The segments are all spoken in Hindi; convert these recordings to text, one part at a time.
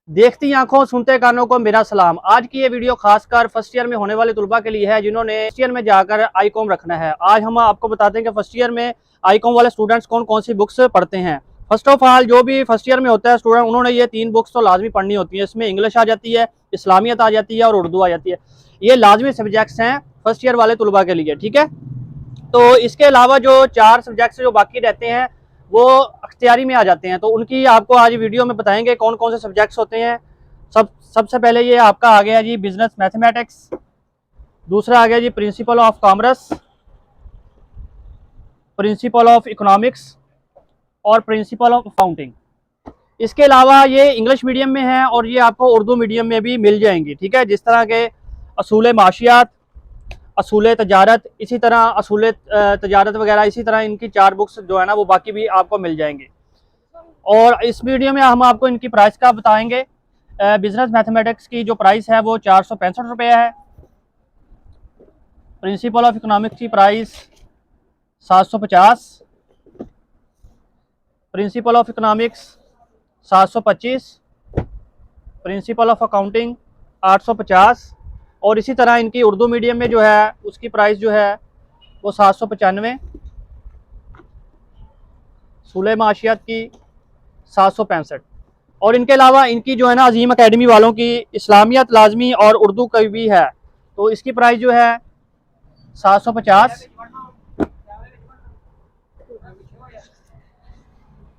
देखती आंखों सुनते कानों को मेरा सलाम। आज की ये वीडियो खासकर फर्स्ट ईयर में होने वाले तुलबा के लिए है जिन्होंने फर्स्ट ईयर में जाकर आईकॉम रखना है। आज हम आपको बताते हैं कि फर्स्ट ईयर में आईकॉम वाले स्टूडेंट्स कौन कौन सी बुक्स पढ़ते हैं। फर्स्ट ऑफ ऑल जो भी फर्स्ट ईयर में होता है स्टूडेंट, उन्होंने ये 3 बुक्स तो लाजमी पढ़नी होती है। इसमें इंग्लिश आ जाती है, इस्लामियत आ जाती है और उर्दू आ जाती है। ये लाजमी सब्जेक्ट्स हैं फर्स्ट ईयर वाले तुलबा के लिए, ठीक है। तो इसके अलावा जो 4 सब्जेक्ट्स जो बाकी रहते हैं वो अख्तियारी में आ जाते हैं। तो उनकी आपको आज वीडियो में बताएंगे कौन कौन से सब्जेक्ट्स होते हैं। सबसे पहले ये आपका आ गया जी बिजनेस मैथमेटिक्स, दूसरा आ गया जी principle of commerce, principle of economics और प्रिंसिपल ऑफ अकाउंटिंग। इसके अलावा ये इंग्लिश मीडियम में है और ये आपको उर्दू मीडियम में भी मिल जाएंगी, ठीक है। जिस तरह के असूल माशियात, असूल तजारत, इसी तरह असूल तजारत वगैरह, इसी तरह इनकी 4 बुक्स जो है ना वो बाकी भी आपको मिल जाएंगी। और इस वीडियो में हम आपको इनकी प्राइस का बताएंगे। बिजनेस मैथमेटिक्स की जो प्राइस है वो 465 रुपये है। प्रिंसिपल ऑफ इकोनॉमिक्स की price 750, principal of economics 725, principal of accounting 850 और इसी तरह इनकी उर्दू मीडियम में जो है उसकी प्राइस जो है वो 795, असूल माशियात की 765। और इनके अलावा इनकी जो है ना अजीम एकेडमी वालों की इस्लामियत लाजमी और उर्दू की भी है, तो इसकी प्राइस जो है 750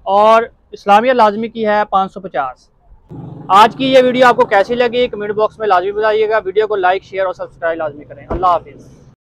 और इस्लामियत लाजमी की है 550। आज की ये वीडियो आपको कैसी लगी कमेंट बॉक्स में लाजमी बताइएगा। वीडियो को लाइक शेयर और सब्सक्राइब लाजमी करें। अल्लाह हाफिज़।